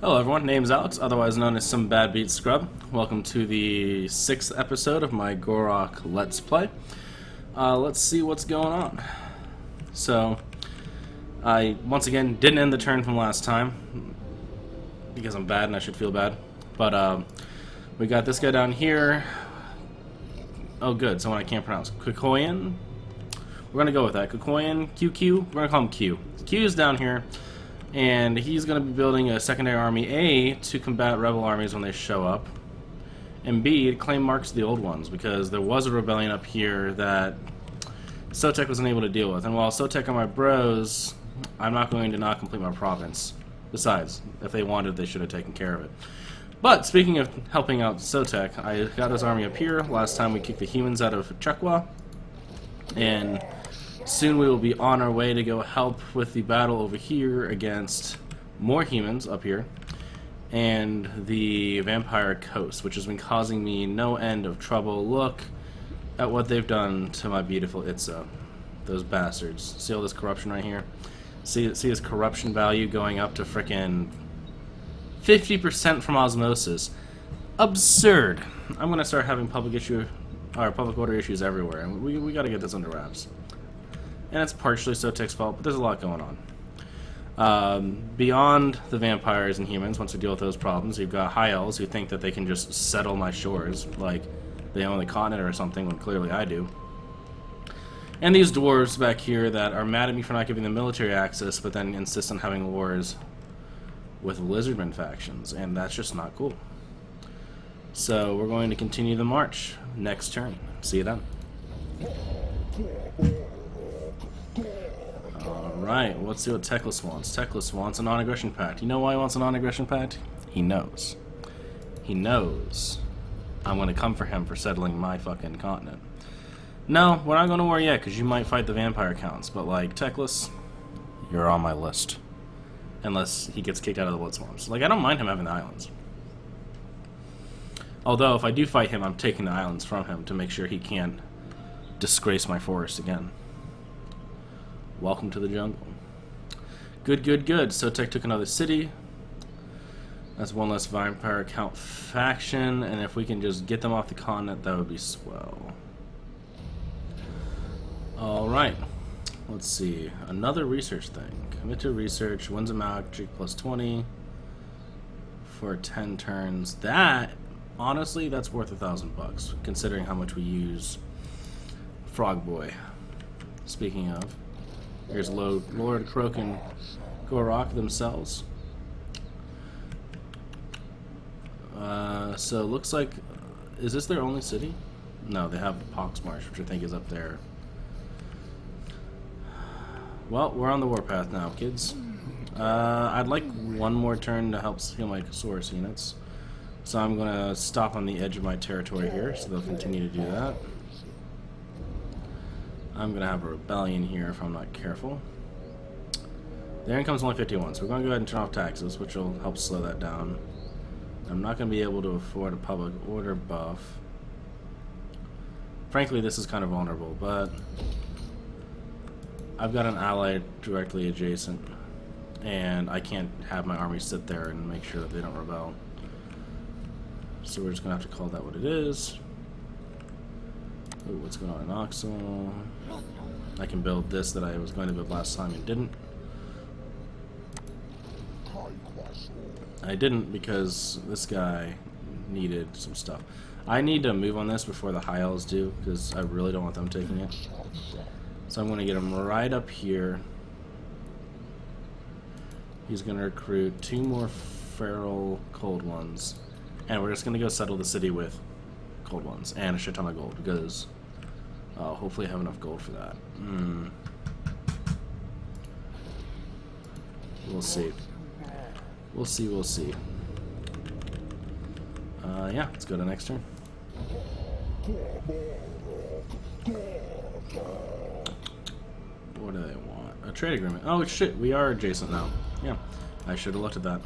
Hello everyone, name's Alex, otherwise known as Some Bad Beat Scrub. Welcome to the 6th episode of my Gor Rok Let's Play. Let's see what's going on. So, I, once again, didn't end the turn from last time, because I'm bad and I should feel bad. But, we got this guy down here. Oh good, someone I can't pronounce. Kukoyan? We're gonna go with that. Kukoyan, QQ? We're gonna call him Q. Q's down here. And he's going to be building a secondary army, A, to combat rebel armies when they show up, and B, to claim marks of the old ones, because there was a rebellion up here that Sotek was unable to deal with. And while Sotek are my bros, I'm not going to not complete my province. Besides, if they wanted, they should have taken care of it. But, speaking of helping out Sotek, I got his army up here. Last time we kicked the humans out of Chekwa, and soon we will be on our way to go help with the battle over here against more humans up here and the vampire coast, which has been causing me no end of trouble. Look at what they've done to my beautiful Itza. Those bastards. See all this corruption right here? See his corruption value going up to frickin' 50% from osmosis. Absurd. I'm gonna start having public order issues everywhere, and we gotta get this under wraps. And it's partially Sotek's fault, but there's a lot going on. Beyond the vampires and humans, once we deal with those problems, you've got high elves who think that they can just settle my shores, like they own the continent or something, when clearly I do. And these dwarves back here that are mad at me for not giving them military access, but then insist on having wars with lizardmen factions, and that's just not cool. So we're going to continue the march next turn. See you then. Alright, let's see what Teclis wants. Teclis wants a non-aggression pact. You know why he wants a non-aggression pact? He knows. He knows I'm going to come for him for settling my fucking continent. No, we're not going to war yet, because you might fight the vampire counts. But, like, Teclis, you're on my list. Unless he gets kicked out of the blood swamps. Like, I don't mind him having the islands. Although, if I do fight him, I'm taking the islands from him to make sure he can't disgrace my forest again. Welcome to the jungle. Good, good, good. Sotek took another city. That's one less vampire count faction, and if we can just get them off the continent, that would be swell. Alright. Let's see. Another research thing. Commit to research. Wins a magic plus 20 for 10 turns. That, honestly, that's worth $1,000, considering how much we use Frog Boy. Speaking of, here's Lord Croak and Gor Rok themselves. So looks like, is this their only city? No, they have Poxmarsh, which I think is up there. Well, we're on the warpath now, kids. I'd like one more turn to help heal my source units. So I'm going to stop on the edge of my territory here, so they'll continue to do that. I'm going to have a rebellion here if I'm not careful. Their income's only 51, so we're going to go ahead and turn off taxes, which will help slow that down. I'm not going to be able to afford a public order buff. Frankly, this is kind of vulnerable, but I've got an ally directly adjacent, and I can't have my army sit there and make sure that they don't rebel. So we're just going to have to call that what it is. Ooh, what's going on in Oxel? I can build this that I was going to build last time and didn't. I didn't because this guy needed some stuff. I need to move on this before the high elves do, because I really don't want them taking it. So I'm going to get him right up here. He's going to recruit 2 more feral cold ones. And we're just going to go settle the city with cold ones and a shit ton of gold, because hopefully I have enough gold for that. We'll see. We'll see, we'll see. Yeah, let's go to next turn. What do they want? A trade agreement. Oh shit, we are adjacent now. Yeah, I should have looked at that.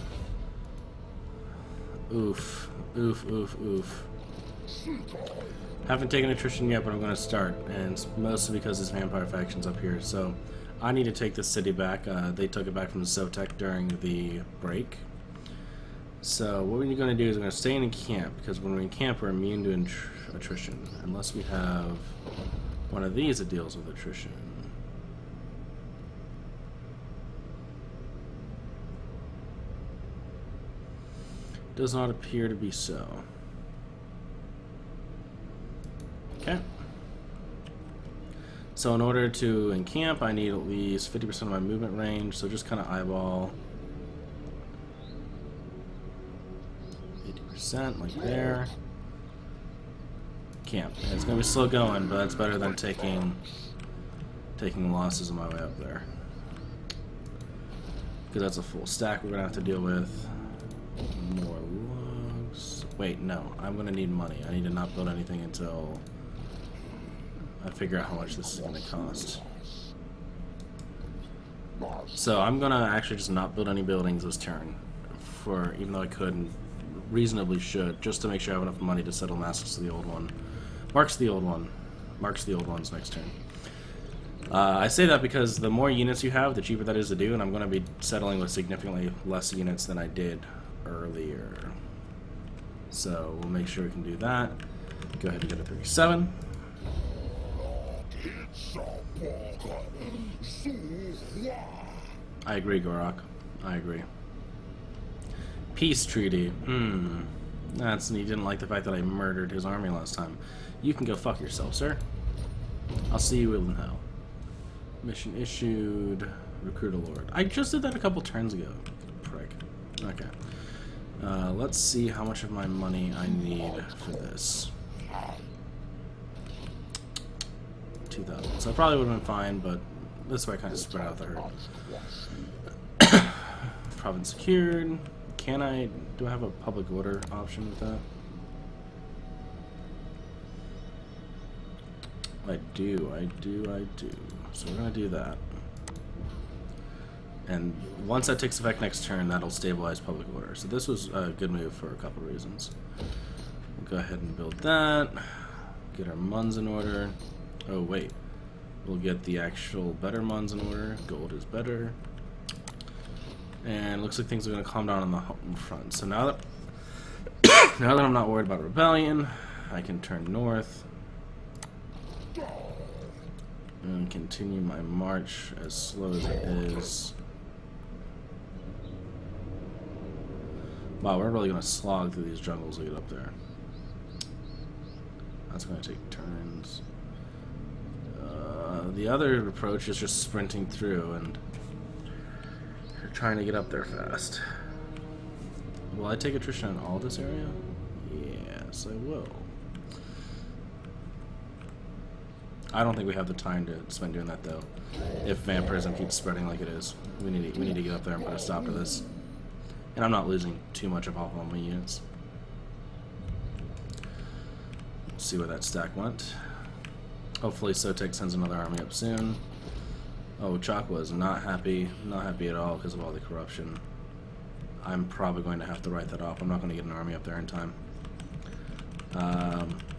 Oof. Oof, oof, oof. Haven't taken attrition yet, but I'm going to start, and it's mostly because this vampire faction's up here, so I need to take this city back. They took it back from Sotek during the break. So what we're going to do is we're going to stay in camp, because when we're in camp we're immune to attrition, unless we have one of these that deals with attrition. Does not appear to be so. Okay. So in order to encamp, I need at least 50% of my movement range, so just kind of eyeball 80%, like there. Camp. And it's going to be slow going, but that's better than taking losses on my way up there. Because that's a full stack we're going to have to deal with. More logs. Wait, no. I'm going to need money. I need to not build anything until I figure out how much this is going to cost. So I'm going to actually just not build any buildings this turn, even though I could and reasonably should, just to make sure I have enough money to settle masks to the old one. Marks the old ones next turn. I say that because the more units you have, the cheaper that is to do, and I'm going to be settling with significantly less units than I did earlier. So we'll make sure we can do that. Go ahead and get a 37. I agree, Gor Rok. I agree. Peace treaty. That's neat. He didn't like the fact that I murdered his army last time. You can go fuck yourself, sir. I'll see you in hell. Mission issued. Recruit a lord. I just did that a couple turns ago. Prick. Okay. Let's see how much of my money I need for this. 2,000. So I probably would have been fine, but this way I kind of spread out the hurt. Province secured. Do I have a public order option with that? I do. So we're going to do that. And once that takes effect next turn, that'll stabilize public order. So this was a good move for a couple reasons. We'll go ahead and build that. Get our Muns in order. Oh, wait. We'll get the actual better Muns in order. Gold is better. And it looks like things are going to calm down on the home front. So now that I'm not worried about rebellion, I can turn north and continue my march as slow as it is. Wow, we're really going to slog through these jungles to get up there. That's going to take turns. The other approach is just sprinting through and trying to get up there fast. Will I take attrition in all this area? Yes, I will. I don't think we have the time to spend doing that though. If vampirism keeps spreading like it is, we need to get up there and put a stop to this. And I'm not losing too much of all of my units. Let's see where that stack went. Hopefully Sotek sends another army up soon. Oh, Chakwa is not happy at all because of all the corruption. I'm probably going to have to write that off. I'm not going to get an army up there in time.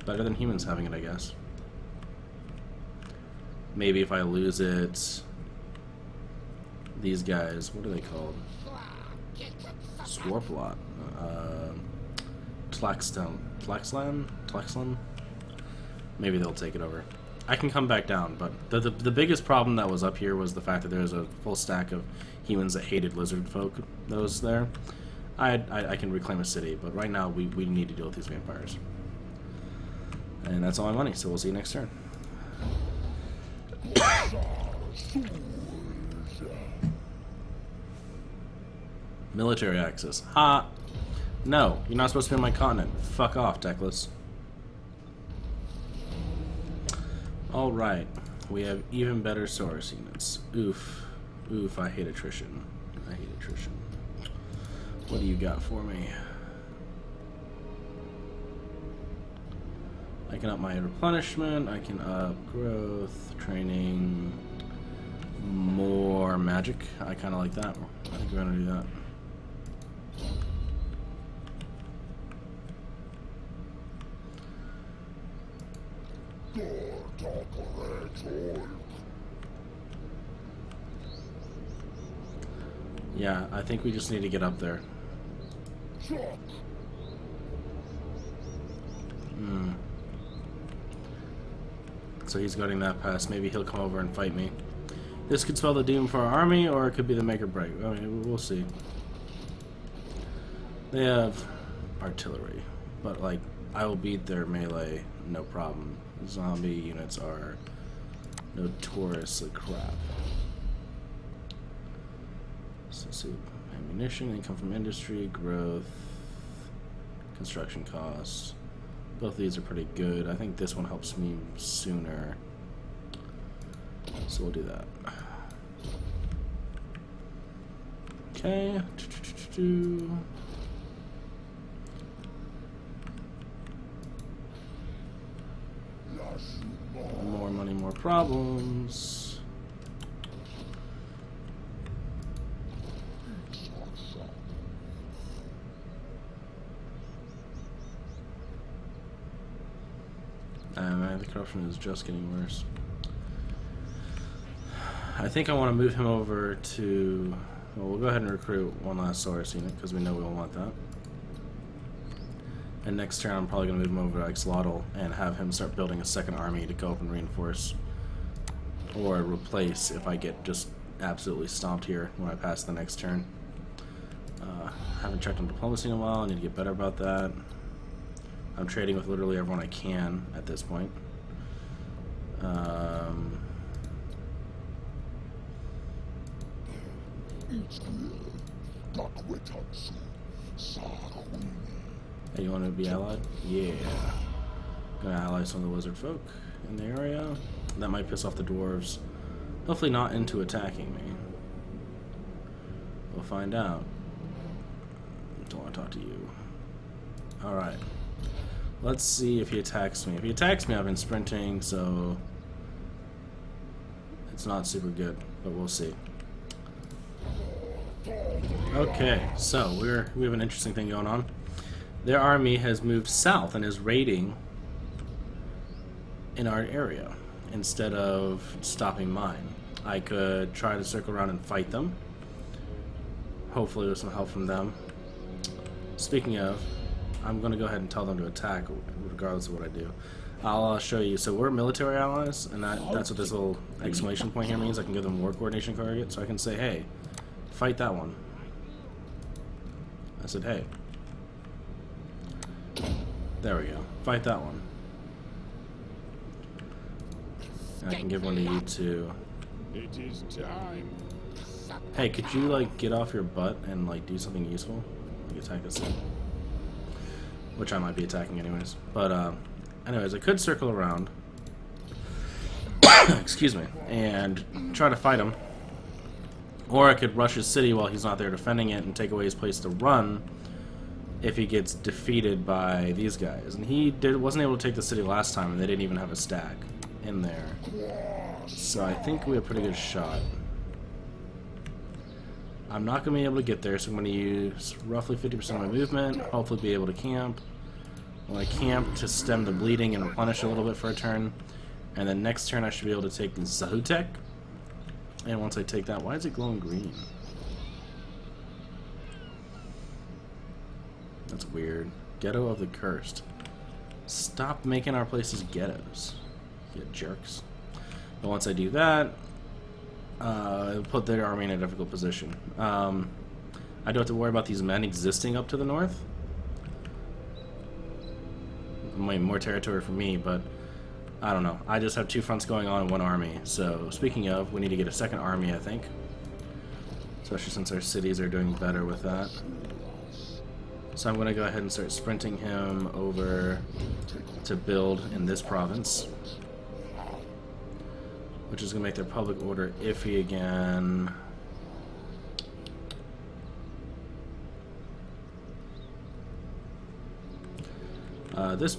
Better than humans having it, I guess. Maybe if I lose it, these guys, what are they called? Swarplot. Tlaxlan? Maybe they'll take it over. I can come back down, but the biggest problem that was up here was the fact that there was a full stack of humans that hated lizard folk that was there. I can reclaim a city, but right now we need to deal with these vampires. And that's all my money, so we'll see you next turn. Military access. Ha! No, you're not supposed to be on my continent. Fuck off, Teclis. Alright, we have even better Saurus units. Oof. Oof, I hate attrition. I hate attrition. What do you got for me? I can up my replenishment, I can up growth, training, more magic. I kind of like that. I think we're going to do that. Yeah, I think we just need to get up there. So he's guarding that pass. Maybe he'll come over and fight me. This could spell the doom for our army, or it could be the make or break. I mean, we'll see. They have artillery, but like, I will beat their melee, no problem. Zombie units are notoriously crap. So let's see, ammunition, income from industry, growth, construction costs. Both of these are pretty good. I think this one helps me sooner. So we'll do that. Okay. More money, more problems. Man, the corruption is just getting worse. I think I want to move him over to... Well, we'll go ahead and recruit one last Saurus unit, because we know we'll want that. And next turn I'm probably going to move him over to Axolotl and have him start building a second army to go up and reinforce. Or replace if I get just absolutely stomped here when I pass the next turn. Haven't checked on diplomacy in a while, I need to get better about that. I'm trading with literally everyone I can at this point. Hey, you want to be allied? Yeah. Gonna ally some of the lizard folk in the area. That might piss off the dwarves. Hopefully not into attacking me. We'll find out. Don't want to talk to you. Alright. Let's see if he attacks me. If he attacks me, I've been sprinting, so it's not super good, but we'll see. Okay, so we have an interesting thing going on. Their army has moved south and is raiding in our area instead of stopping mine. I could try to circle around and fight them, hopefully with some help from them. Speaking of, I'm going to go ahead and tell them to attack regardless of what I do. I'll show you. So we're military allies, and that's what this little exclamation point here means. I can give them war coordination target, so I can say, hey, fight that one. I said, hey. There we go. Fight that one. And I can give one to you too. It is time. Hey, could you like get off your butt and like do something useful? Like attack this thing. Which I might be attacking anyways. But anyways, I could circle around. Excuse me. And try to fight him. Or I could rush his city while he's not there defending it and take away his place to run if he gets defeated by these guys. And he wasn't able to take the city last time, and they didn't even have a stack in there. So I think we have a pretty good shot. I'm not going to be able to get there, so I'm going to use roughly 50% of my movement, hopefully be able to camp. When I camp to stem the bleeding and replenish a little bit for a turn. And then next turn I should be able to take the Zahutek. And once I take that, why is it glowing green? That's weird. Ghetto of the Cursed. Stop making our places ghettos, you jerks. But once I do that, it'll put their army in a difficult position. I don't have to worry about these men existing up to the north. I mean, more territory for me, but I don't know. I just have two fronts going on in one army. So, speaking of, we need to get a second army, I think. Especially since our cities are doing better with that. So I'm going to go ahead and start sprinting him over to build in this province. Which is going to make their public order iffy again. This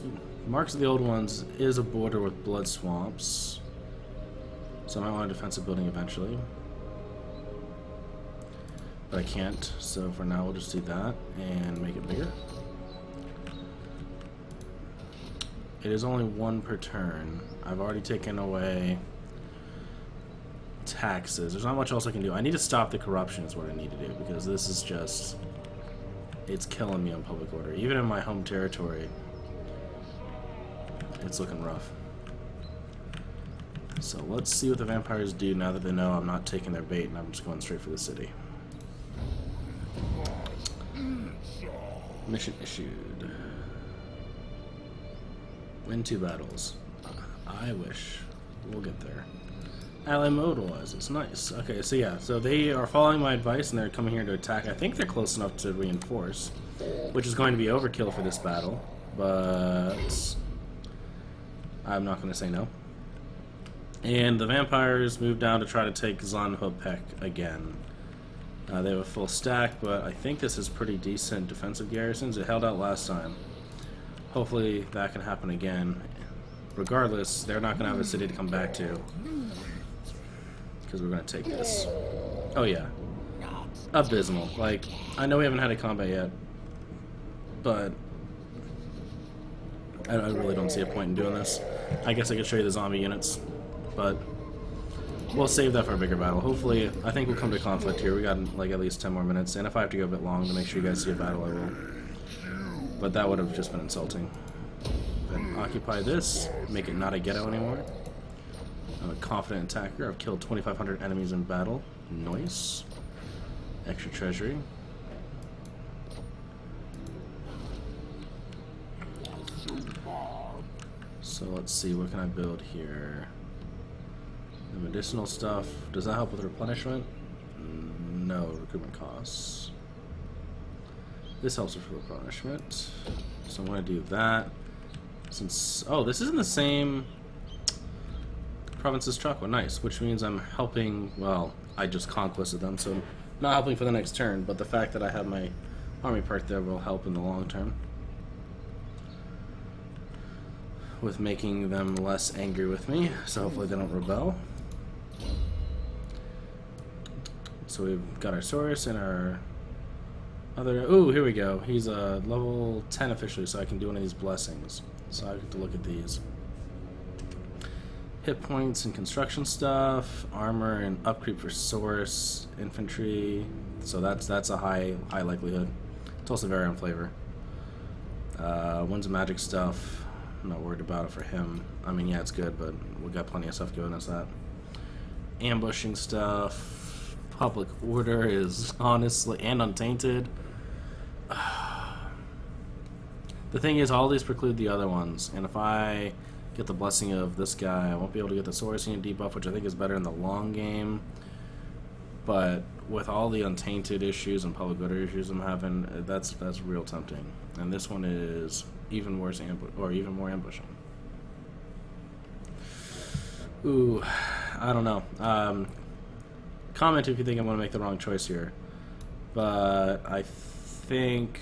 Marks of the Old Ones is a border with blood swamps. So I might want a defensive building eventually. But I can't, so for now we'll just do that and make it bigger. It is only one per turn. I've already taken away taxes. There's not much else I can do. I need to stop the corruption is what I need to do, because this is just it's killing me on public order. Even in my home territory, it's looking rough. So let's see what the vampires do now that they know I'm not taking their bait and I'm just going straight for the city. Mission issued. Win 2 battles. I wish. We'll get there. Ally mobilizes. Nice. Okay, so yeah, so they are following my advice and they're coming here to attack. I think they're close enough to reinforce, which is going to be overkill for this battle, but I'm not going to say no. And the vampires move down to try to take Zanhopek again. They have a full stack, but I think this is pretty decent defensive garrisons. It held out last time. Hopefully that can happen again. Regardless, they're not going to have a city to come back to, because we're going to take this. Oh yeah. Abysmal. Like, I know we haven't had a combat yet, but I really don't see a point in doing this. I guess I could show you the zombie units, but we'll save that for a bigger battle. Hopefully, I think we'll come to conflict here. We got like at least 10 more minutes, and if I have to go a bit long to make sure you guys see a battle, I will. But that would have just been insulting. Then occupy this, make it not a ghetto anymore. I'm a confident attacker. I've killed 2,500 enemies in battle. Nice. Extra treasury. So let's see, what can I build here? The medicinal stuff. Does that help with replenishment? No, recruitment costs. This helps with replenishment. So I'm going to do that. Since, oh, this isn't the same province as Chakwa. Nice, which means I'm helping, well, I just conquested them, so I'm not helping for the next turn, but the fact that I have my army part there will help in the long term with making them less angry with me, so hopefully they don't rebel. So we've got our Saurus and our other... Ooh, here we go. He's a level 10 officially, so I can do one of these blessings. So I have to look at these. Hit points and construction stuff, armor and upkeep for Saurus, infantry. So that's a high likelihood. It's also very on flavor. One's magic stuff. I'm not worried about it for him. I mean, yeah, it's good, but we got plenty of stuff giving us that. Ambushing stuff. Public order is honestly, and untainted. The thing is, all these preclude the other ones, and if I get the blessing of this guy, I won't be able to get the Saurus unit debuff, which I think is better in the long game. But with all the untainted issues and public order issues I'm having, that's real tempting. And this one is even worse, even more ambushing. Ooh, I don't know. Comment if you think I'm going to make the wrong choice here. But I think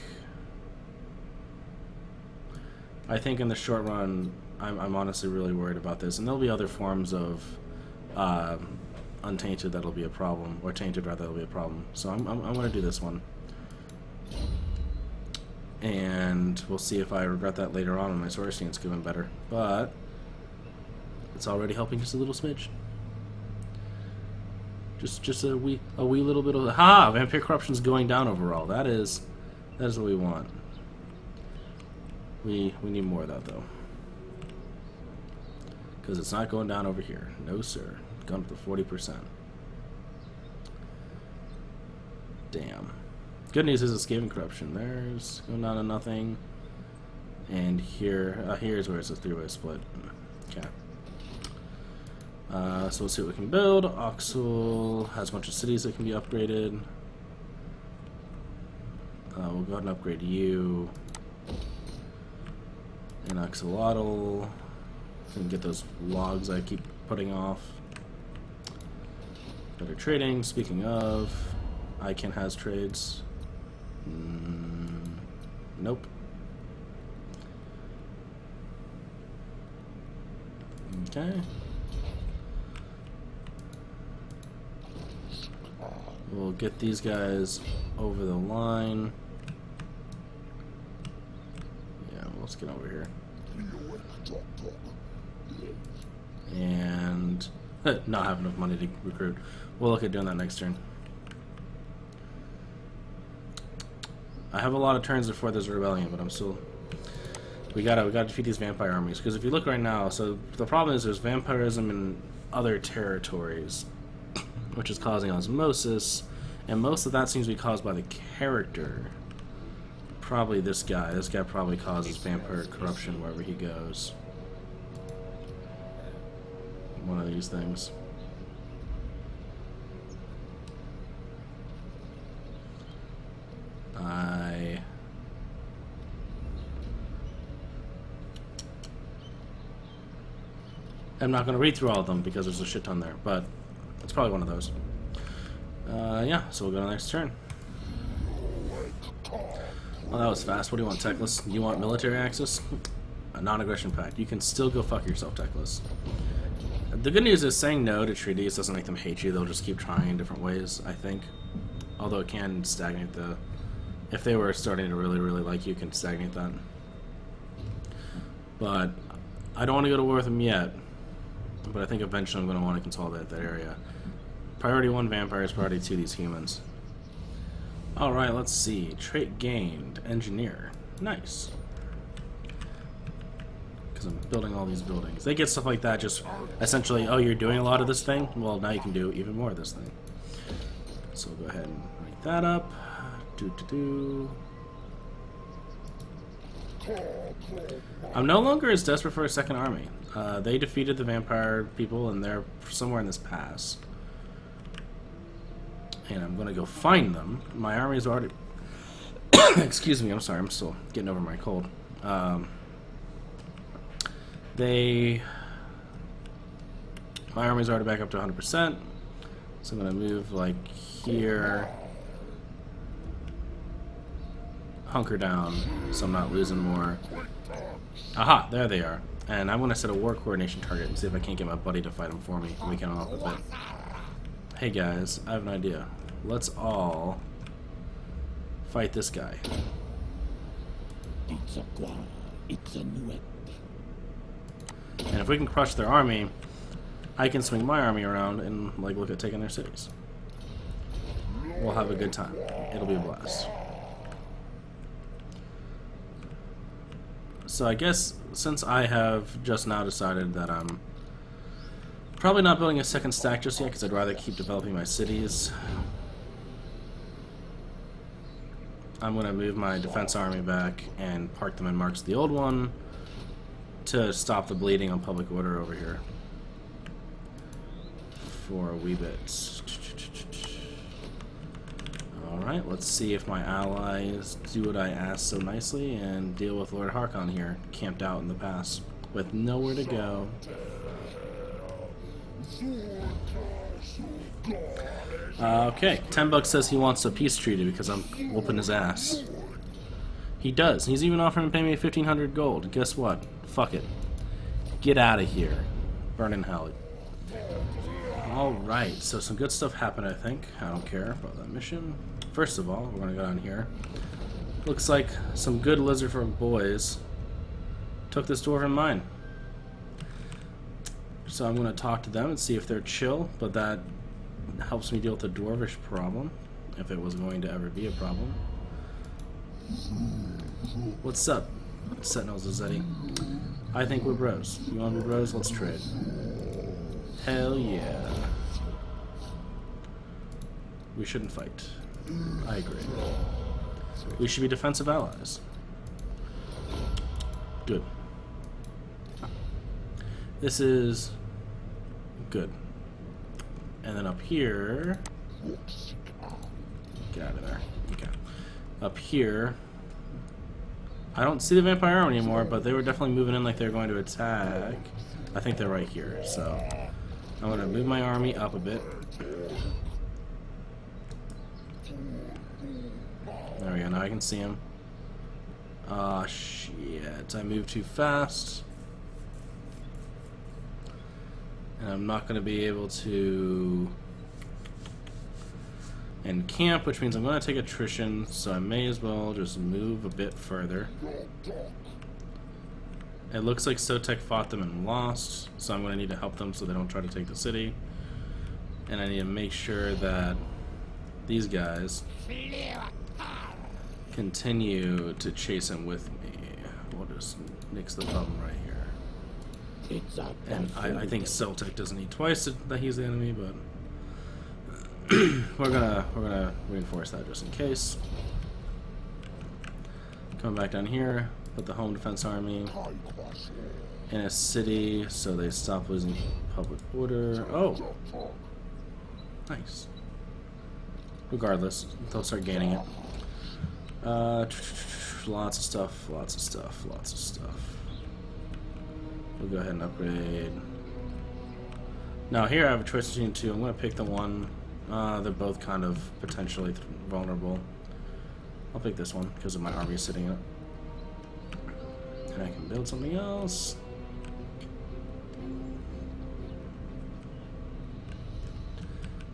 in the short run, I'm honestly really worried about this. And there'll be other forms of untainted that'll be a problem, or tainted rather that'll be a problem. So I'm going to do this one. And we'll see if I regret that later on when my Saurus unit's given better. But it's already helping just a little smidge. Just a wee little bit of vampire corruption's going down overall. That is what we want. We need more of that though, because it's not going down over here. No sir, gone up to 40%. Damn. Good news is escaping corruption. There's going down to nothing. And here's where it's a 3-way split. Okay. So let's see what we can build. Oxel has a bunch of cities that can be upgraded. We'll go ahead and upgrade you. And Axolotl. And get those logs I keep putting off. Better trading. Speaking of, Icon has trades. Nope. Okay. We'll get these guys over the line. Yeah, let's get over here. And not have enough money to recruit. We'll look at doing that next turn. I have a lot of turns before there's a rebellion, but I'm still... We gotta defeat these vampire armies, because if you look right now, so the problem is there's vampirism in other territories, which is causing osmosis, and most of that seems to be caused by the character. Probably this guy. This guy probably causes vampire corruption wherever he goes. One of these things. I'm not going to read through all of them because there's a shit ton there, but it's probably one of those. Yeah, so we'll go to the next turn. Well, that was fast. What do you want, Techless? You want military access? A non-aggression pact. You can still go fuck yourself, Techless. The good news is saying no to treaties doesn't make them hate you. They'll just keep trying in different ways, I think. Although it can stagnate the... If they were starting to really, really like you, it can stagnate that. But I don't want to go to war with them yet. But I think eventually I'm going to want to consolidate that area. Priority 1 vampires, priority 2 these humans. Alright, let's see. Trait gained. Engineer. Nice. Because I'm building all these buildings. They get stuff like that just essentially, oh, you're doing a lot of this thing? Well, now you can do even more of this thing. So we'll go ahead and write that up. I'm no longer as desperate for a second army. They defeated the vampire people and they're somewhere in this pass. And I'm going to go find them. My army is already... Excuse me, I'm sorry, I'm still getting over my cold. My army's already back up to 100%. So I'm going to move like here. Hunker down so I'm not losing more. Aha, there they are. And I'm going to set a war coordination target and see if I can't get my buddy to fight him for me. We can off a bit. Hey guys, I have an idea. Let's all fight this guy. And if we can crush their army, I can swing my army around and like look at taking their cities. We'll have a good time. It'll be a blast. So I guess since I have just now decided that I'm probably not building a second stack just yet because I'd rather keep developing my cities, I'm going to move my defense army back and park them in March the old one to stop the bleeding on public order over here for a wee bit. Alright, let's see if my allies do what I asked so nicely and deal with Lord Harkon here, camped out in the pass with nowhere to go. Okay, 10 bucks says he wants a peace treaty because I'm whooping his ass. He does. He's even offering to pay me 1,500 gold. Guess what? Fuck it. Get out of here. Burn in hell. Alright, so some good stuff happened, I think. I don't care about that mission. First of all, we're going to go down here. Looks like some good Lizardfolk boys took this dwarven mine. So I'm going to talk to them and see if they're chill, but that helps me deal with the dwarvish problem, if it was going to ever be a problem. What's up, Sentinels of Zeddy? I think we're bros. You want to be bros? Let's trade. Hell yeah. We shouldn't fight. I agree. We should be defensive allies. Good. This is good. And then up here... Get out of there. Okay. Up here... I don't see the vampire army anymore, but they were definitely moving in like they were going to attack. I think they're right here, so... I'm going to move my army up a bit. There we go, now I can see him. Ah, shit. I moved too fast. And I'm not going to be able to encamp, which means I'm going to take attrition, so I may as well just move a bit further. It looks like Sotek fought them and lost, so I'm going to need to help them so they don't try to take the city. And I need to make sure that these guys continue to chase him with me. We'll just nix the problem right here. It's up. And I think Celtic doesn't need twice that he's the enemy, but we're gonna reinforce that just in case. Coming back down here, put the home defense army in a city so they stop losing public order. Oh, nice. Regardless, they'll start gaining it. Lots of stuff, lots of stuff, lots of stuff. We'll go ahead and upgrade. Now here I have a choice between two. I'm going to pick the one. They're both kind of potentially vulnerable. I'll pick this one because of my army sitting up. And I can build something else.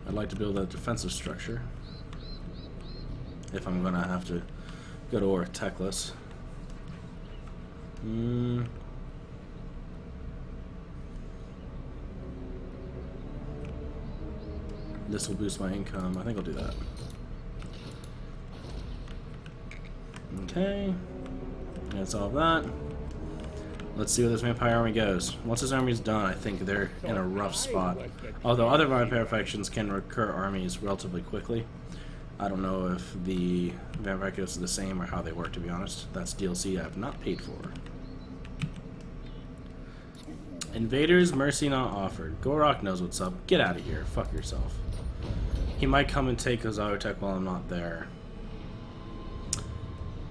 I'd like to build a defensive structure. If I'm going to have to go to war techless. This will boost my income. I think I'll do that. Okay. That's all of that. Let's see where this vampire army goes. Once this army's done, I think they're in a rough spot. Although other vampire factions can recur armies relatively quickly. I don't know if the vampire kills are the same or how they work, to be honest. That's DLC I have not paid for. Invaders, mercy not offered. Gor Rok knows what's up. Get out of here. Fuck yourself. He might come and take Ozarotech while I'm not there.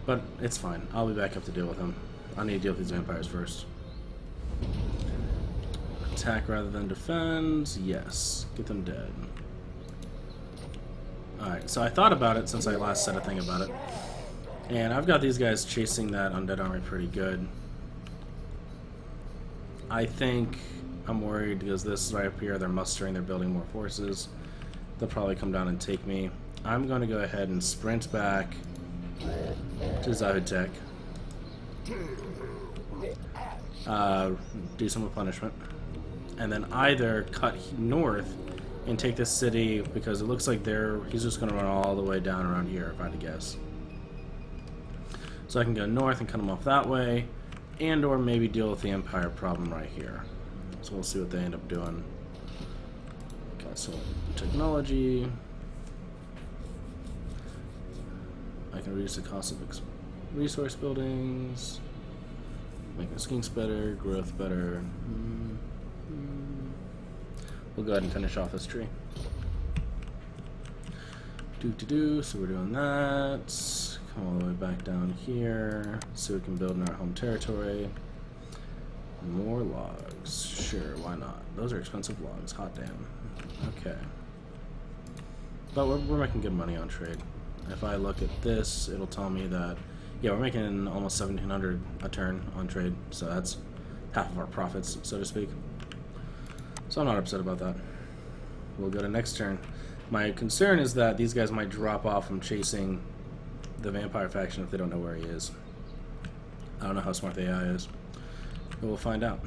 But it's fine. I'll be back up to deal with him. I need to deal with these vampires first. Attack rather than defend. Yes. Get them dead. Alright, so I thought about it since I last said a thing about it. And I've got these guys chasing that undead army pretty good. I think I'm worried because this right up here, they're mustering, they're building more forces. They'll probably come down and take me. I'm going to go ahead and sprint back to Zyotech. Do some replenishment. And then either cut north and take this city, because it looks like he's just going to run all the way down around here, if I had to guess. So I can go north and cut him off that way, and or maybe deal with the Empire problem right here. So we'll see what they end up doing. Got some technology. I can reduce the cost of resource buildings, make the skinks better, growth better. We'll go ahead and finish off this tree. So we're doing that. Come all the way back down here so we can build in our home territory. More logs. Sure, why not? Those are expensive logs. Hot damn. Okay. But we're making good money on trade. If I look at this, it'll tell me that, yeah, we're making almost 1,700 a turn on trade. So that's half of our profits, so to speak. So I'm not upset about that. We'll go to next turn. My concern is that these guys might drop off from chasing the vampire faction if they don't know where he is. I don't know how smart the AI is, but we'll find out.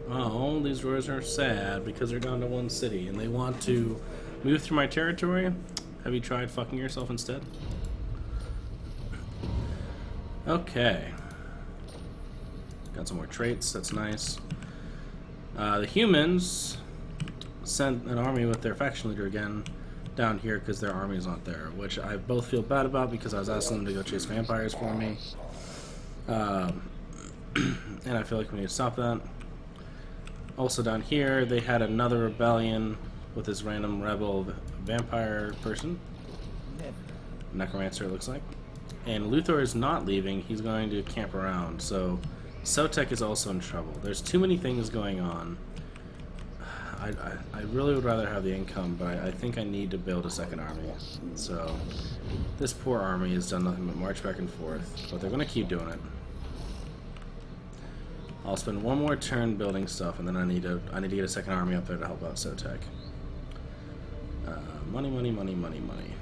Oh, these roars are sad because they're down to one city and they want to move through my territory. Have you tried fucking yourself instead? Okay. Got some more traits, that's nice. The humans sent an army with their faction leader again down here because their army is not there, which I both feel bad about because I was asking them to go chase vampires for me. And I feel like we need to stop that. Also down here, they had another rebellion with this random rebel vampire person. Necromancer, it looks like. And Luthor is not leaving, he's going to camp around, so Sotek is also in trouble. There's too many things going on. I really would rather have the income, but I think I need to build a second army. So this poor army has done nothing but march back and forth, but they're going to keep doing it. I'll spend one more turn building stuff, and then I need to get a second army up there to help out Sotek. Money, money, money, money, money.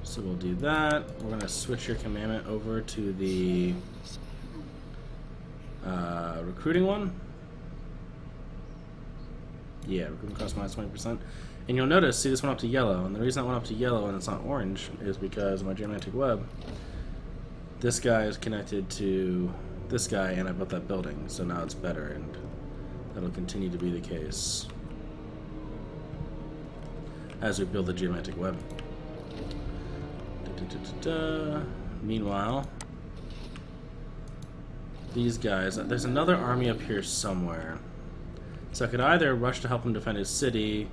So we'll do that. We're going to switch your commandment over to the Recruiting one? Yeah, recruiting cost minus 20%. And you'll notice, see, this went up to yellow. And the reason it went up to yellow and it's not orange is because my geomantic web, this guy is connected to this guy, and I built that building. So now it's better, and that'll continue to be the case as we build the geomantic web. Meanwhile, these guys, there's another army up here somewhere. So I could either rush to help him defend his city,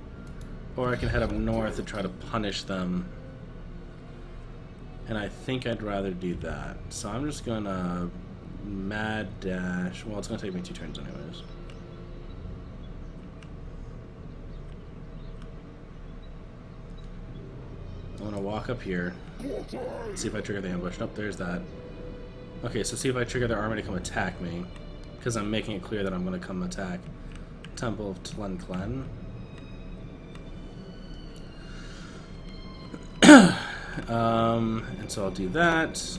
or I can head up north and try to punish them. And I think I'd rather do that. So I'm just gonna mad dash. Well, it's gonna take me 2 turns anyways. I'm gonna walk up here, see if I trigger the ambush. Nope, there's that. Okay, so see if I trigger their army to come attack me, because I'm making it clear that I'm gonna come attack Temple of Tlenclen. And so I'll do that.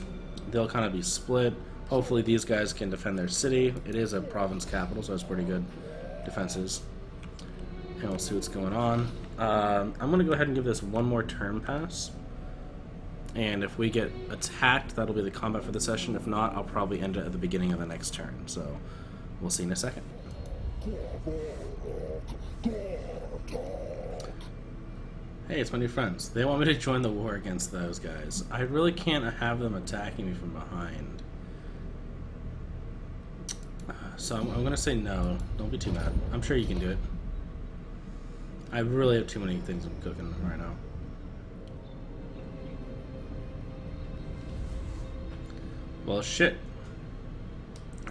They'll kind of be split. Hopefully these guys can defend their city. It is a province capital, so it's pretty good defenses. And we'll see what's going on. I'm going to go ahead and give this one more turn pass. And if we get attacked, that'll be the combat for the session. If not, I'll probably end it at the beginning of the next turn. So we'll see in a second. Hey, it's my new friends. They want me to join the war against those guys. I really can't have them attacking me from behind. So I'm going to say no. Don't be too mad. I'm sure you can do it. I really have too many things I'm cooking right now. Well, shit.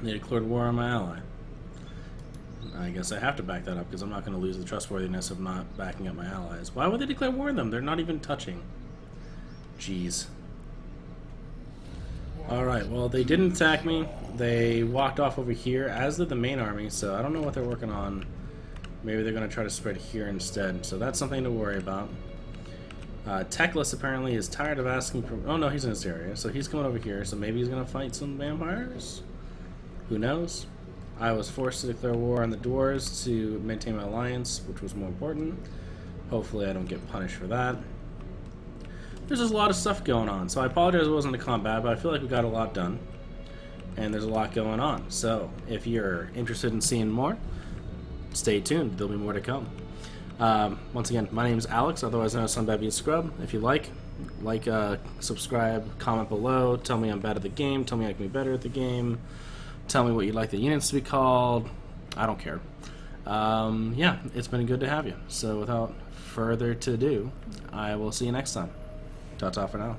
They declared war on my ally. I guess I have to back that up because I'm not going to lose the trustworthiness of not backing up my allies. Why would they declare war on them? They're not even touching. Jeez. Alright, well, they didn't attack me. They walked off over here, as did the main army, so I don't know what they're working on. Maybe they're going to try to spread here instead, so that's something to worry about. Teclis apparently is tired of asking for... Oh, no, he's in this area, so he's coming over here, so maybe he's going to fight some vampires? Who knows? I was forced to declare war on the dwarves to maintain my alliance, which was more important. Hopefully I don't get punished for that. There's just a lot of stuff going on, so I apologize it wasn't a combat, but I feel like we got a lot done. And there's a lot going on, so if you're interested in seeing more, stay tuned, there'll be more to come. Once again, my name is Alex, otherwise known as Sunbad Scrub. If you like, subscribe, comment below, tell me I'm bad at the game, tell me I can be better at the game, tell me what you'd like the units to be called. I don't care. Yeah, it's been good to have you. So without further ado, I will see you next time. Ta-ta for now.